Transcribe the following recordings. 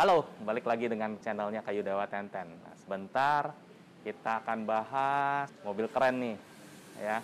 Halo, balik lagi dengan channelnya Kayu Dewa Tenten. Nah, sebentar kita akan bahas mobil keren nih, ya.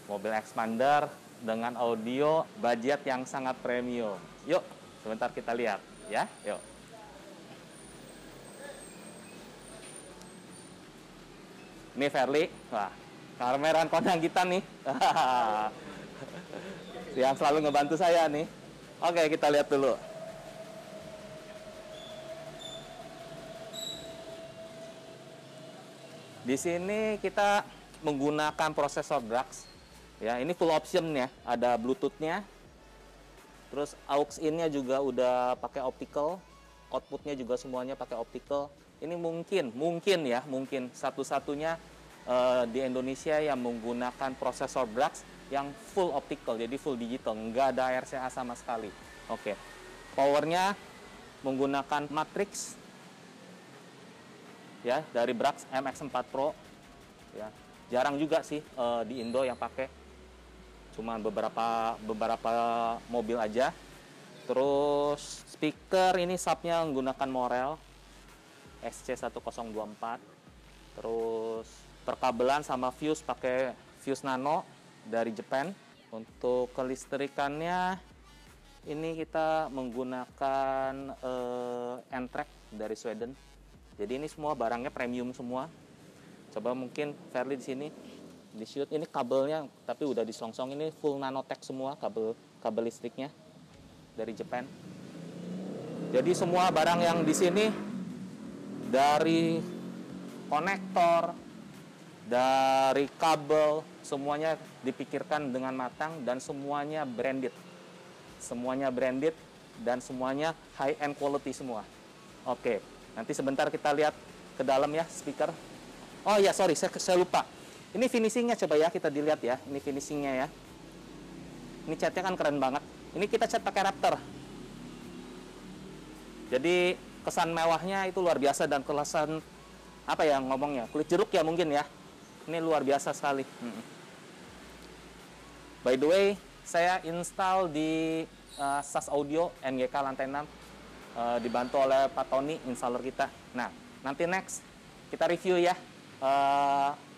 Mobil Expander dengan audio budget yang sangat premium. Yuk, sebentar kita lihat, ya. Yuk. Ini Verly, wah, kameran kondang kita nih, yang selalu ngebantu saya nih. Oke, kita lihat dulu. Di sini kita menggunakan prosesor Drax. Ya, ini full option ya. Ada Bluetooth-nya. Terus aux in-nya juga udah pakai optical. Output-nya juga semuanya pakai optical. Ini mungkin satu-satunya di Indonesia yang menggunakan prosesor Drax yang full optical, jadi full digital, nggak ada RCA sama sekali. Oke. Powernya menggunakan matrix ya, dari Brax MX4 Pro ya. Jarang juga sih di Indo yang pakai, cuma beberapa mobil aja. Terus speaker ini subnya menggunakan Morel SC1024. Terus perkabelan sama fuse pakai fuse nano dari Jepang. Untuk kelistrikannya ini kita menggunakan N-Track dari Sweden. Jadi ini semua barangnya premium semua. Coba mungkin Verly di sini di shoot ini kabelnya, tapi udah disongsong. Ini full nanotech semua kabel listriknya dari Jepang. Jadi semua barang yang di sini dari konektor, dari kabel, semuanya dipikirkan dengan matang dan semuanya branded. Semuanya branded dan semuanya high end quality semua. Oke. Nanti sebentar kita lihat ke dalam ya, speaker. Oh ya, sorry, saya lupa. Ini finishingnya coba ya, kita dilihat ya. Ini finishingnya ya. Ini catnya kan keren banget. Ini kita cat pakai Raptor. Jadi kesan mewahnya itu luar biasa, dan kesan apa ya ngomongnya, kulit jeruk ya mungkin ya. Ini luar biasa sekali. By the way, saya install di SAS Audio NGK lantai 6. Dibantu oleh Pak Tony, installer kita. Nah, nanti next kita review ya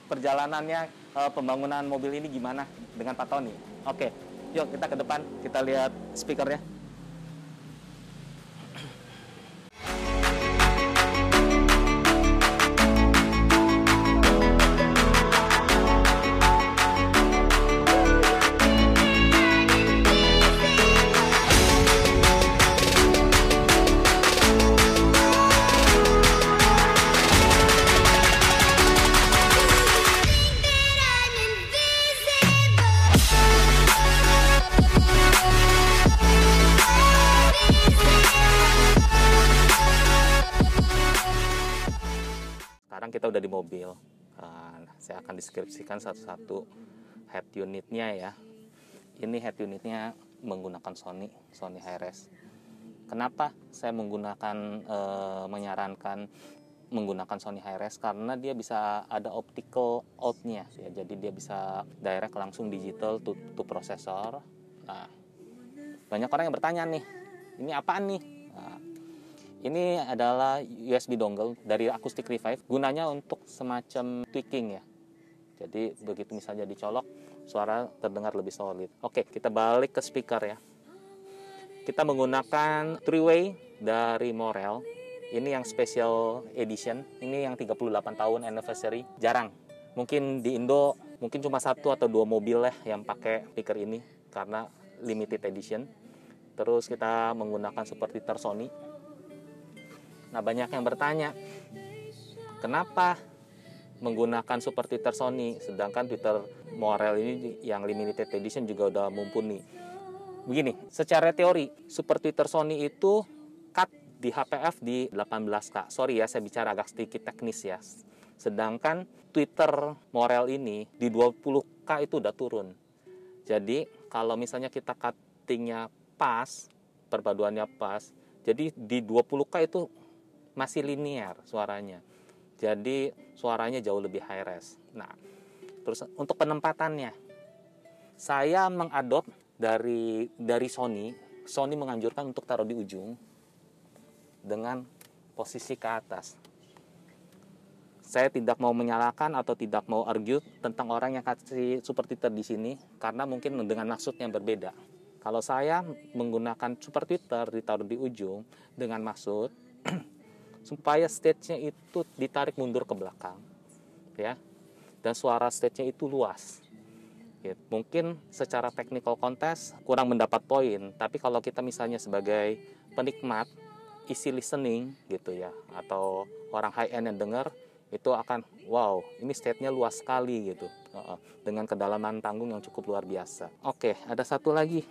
perjalanannya pembangunan mobil ini gimana dengan Pak Tony. Oke, yuk kita ke depan, kita lihat speakernya. Sekarang kita udah di mobil. Saya akan deskripsikan satu-satu head unitnya ya. Ini head unitnya menggunakan Sony Hi-Res. Kenapa saya menyarankan menggunakan Sony Hi-Res? Karena dia bisa ada optical out-nya ya. Jadi dia bisa direct langsung digital to prosesor. Nah, banyak orang yang bertanya nih, ini apaan nih? Nah, ini adalah USB dongle dari Acoustic Revive, gunanya untuk semacam tweaking ya. Jadi begitu misalnya dicolok, suara terdengar lebih solid. Oke, kita balik ke speaker ya. Kita menggunakan 3-way dari Morel. Ini yang special edition. Ini yang 38 tahun anniversary. Jarang. Mungkin di Indo mungkin cuma 1 atau 2 mobil lah yang pakai speaker ini karena limited edition. Terus kita menggunakan subwoofer Sony. Nah, banyak yang bertanya, kenapa menggunakan super tweeter Sony, sedangkan tweeter Morel ini yang limited edition juga udah mumpuni. Begini, secara teori, super tweeter Sony itu cut di HPF di 18K. Sorry ya, saya bicara agak sedikit teknis ya. Sedangkan tweeter Morel ini di 20K itu udah turun. Jadi, kalau misalnya kita cuttingnya pas, perpaduannya pas, jadi di 20K itu masih linear suaranya. Jadi suaranya jauh lebih high res. Nah, terus untuk penempatannya, saya mengadop dari Sony menganjurkan untuk taruh di ujung dengan posisi ke atas. Saya tidak mau menyalahkan atau tidak mau argue tentang orang yang kasih super tweeter di sini, karena mungkin dengan maksud yang berbeda. Kalau saya menggunakan super tweeter ditaruh di ujung dengan maksud supaya stage-nya itu ditarik mundur ke belakang, ya, dan suara stage-nya itu luas. Ya, mungkin secara technical contest kurang mendapat poin, tapi kalau kita misalnya sebagai penikmat easy listening gitu ya, atau orang high end yang dengar, itu akan wow, ini stage-nya luas sekali gitu, dengan kedalaman panggung yang cukup luar biasa. Oke, ada satu lagi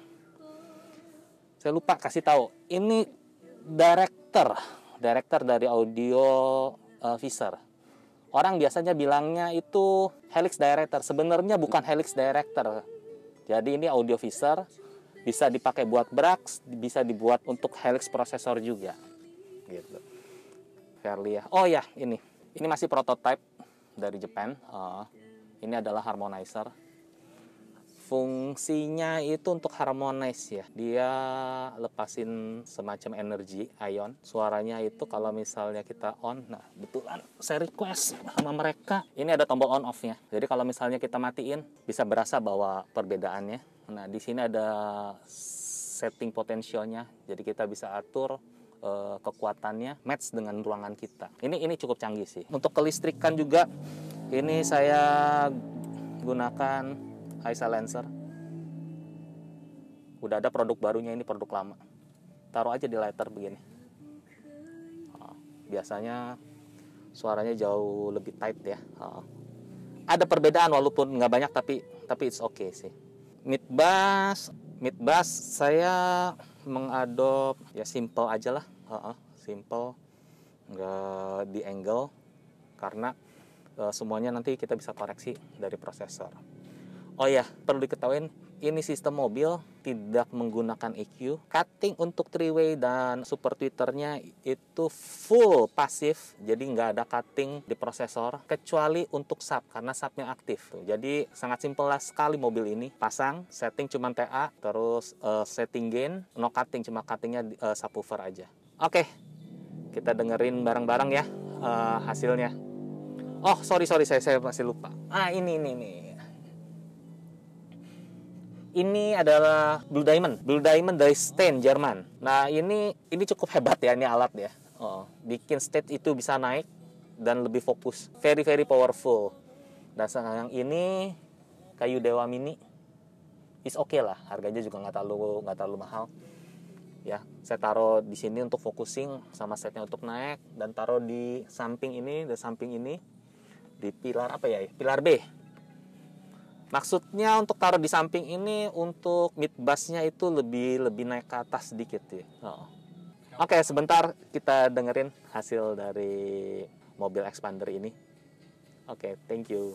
saya lupa kasih tahu, ini director dari audio visor. Orang biasanya bilangnya itu helix director, sebenarnya bukan helix director. Jadi ini audio visor, bisa dipakai buat Brax, bisa dibuat untuk helix processor juga gitu. Fairly ya. Oh ya, ini masih prototype dari Japan. Ini adalah harmonizer. Fungsinya itu untuk harmonize ya. Dia lepasin semacam energi ion. Suaranya itu kalau misalnya kita on, nah betulan saya request sama mereka. Ini ada tombol on off-nya. Jadi kalau misalnya kita matiin, bisa berasa bahwa perbedaannya. Nah di sini ada setting potensialnya. Jadi kita bisa atur kekuatannya match dengan ruangan kita. Ini cukup canggih sih. Untuk kelistrikan juga ini saya gunakan high silencer. Udah ada produk barunya, ini produk lama. Taruh aja di lighter begini. Biasanya suaranya jauh lebih tight ya. Ada perbedaan walaupun nggak banyak, tapi it's okay sih. Mid bass saya mengadop ya simple aja lah, simple, nggak di angle, karena semuanya nanti kita bisa koreksi dari prosesor. Oh ya, perlu diketahui ini sistem mobil tidak menggunakan EQ. Cutting untuk three-way dan super tweeternya itu full pasif, jadi nggak ada cutting di prosesor, kecuali untuk sub, karena subnya aktif. Jadi sangat simpel lah sekali mobil ini. Pasang, setting cuma TA, terus setting gain, no cutting, cuma cuttingnya subwoofer aja. Oke, kita dengerin bareng-bareng ya hasilnya. Oh, sorry, saya masih lupa. Ini adalah Blue Diamond dari Stein, Jerman. Nah, ini cukup hebat ya, ini alat ya. Bikin stage itu bisa naik dan lebih fokus. Very powerful. Dan yang ini kayu Dewa Mini. Is okay lah, harganya juga nggak terlalu mahal. Ya, saya taruh di sini untuk focusing sama setnya untuk naik, dan taruh di samping ini, di pilar apa ya? Pilar B. Maksudnya untuk taruh di samping ini untuk mid bass-nya itu lebih naik ke atas sedikit ya. Oke, sebentar kita dengerin hasil dari mobil expander ini. Oke, thank you.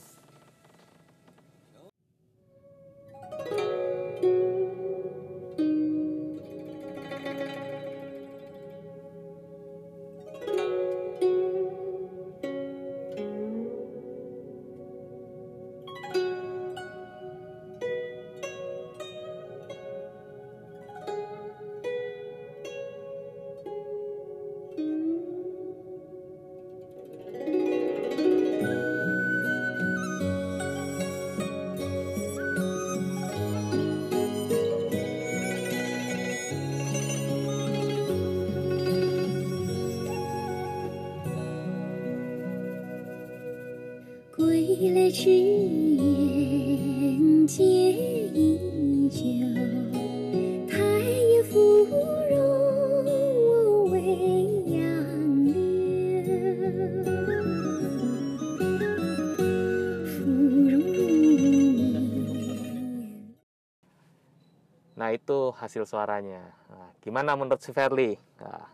Nah, itu hasil suaranya. Nah, gimana menurut si Verly? Nah.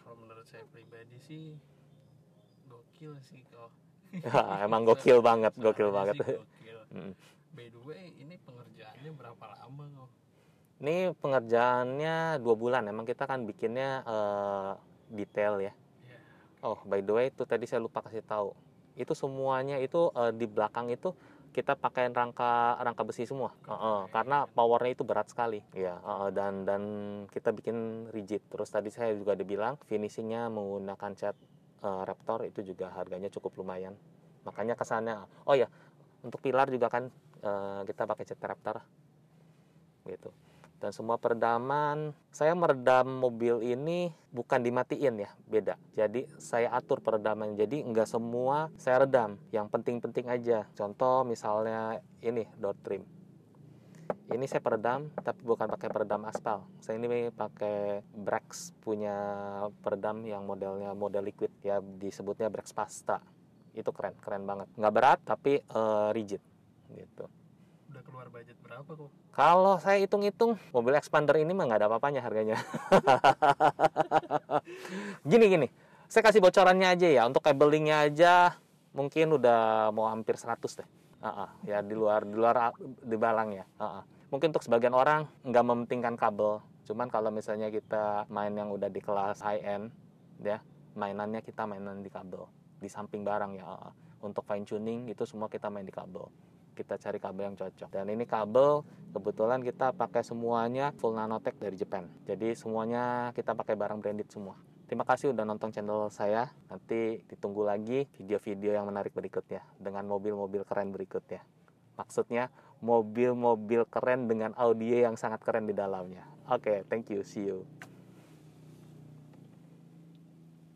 Kalau menurut saya pribadi sih gokil sih kok. Emang gokil banget. Gokil. By the way, ini pengerjaannya berapa lama kok? Ini pengerjaannya 2 bulan. Emang kita kan bikinnya detail ya. Oh, by the way, itu tadi saya lupa kasih tahu. Itu semuanya itu di belakang itu kita pakai rangka besi semua. Karena powernya itu berat sekali. Ya, dan kita bikin rigid. Terus tadi saya juga dibilang finishingnya menggunakan cat Raptor itu juga harganya cukup lumayan. Makanya kesannya, oh ya, untuk pilar juga kan kita pakai cat Raptor gitu. Dan semua peredaman, saya meredam mobil ini bukan dimatiin ya, beda. Jadi saya atur peredaman, jadi nggak semua saya redam, yang penting-penting aja. Contoh misalnya ini door trim. Ini saya peredam, tapi bukan pakai peredam aspal. Saya ini pakai Brax punya peredam yang modelnya model liquid ya, disebutnya Brax Pasta. Itu keren banget. Nggak berat tapi rigid gitu. Udah keluar budget berapa kok? Kalau saya hitung-hitung, mobil Expander ini mah nggak ada apa-apanya harganya. Gini, saya kasih bocorannya aja ya. Untuk cabelingnya aja mungkin udah mau hampir 100 deh. Ya di luar di balang ya. Mungkin untuk sebagian orang nggak mementingkan kabel. Cuman kalau misalnya kita main yang udah di kelas high end, ya mainannya kita mainan di kabel, di samping barang ya. Untuk fine tuning itu semua kita main di kabel. Kita cari kabel yang cocok. Dan ini kabel kebetulan kita pakai semuanya full nanotech dari Jepang. Jadi semuanya kita pakai barang branded semua. Terima kasih udah nonton channel saya. Nanti ditunggu lagi video-video yang menarik berikutnya dengan mobil-mobil keren berikutnya. Maksudnya mobil-mobil keren dengan audio yang sangat keren di dalamnya. Oke, thank you. See you.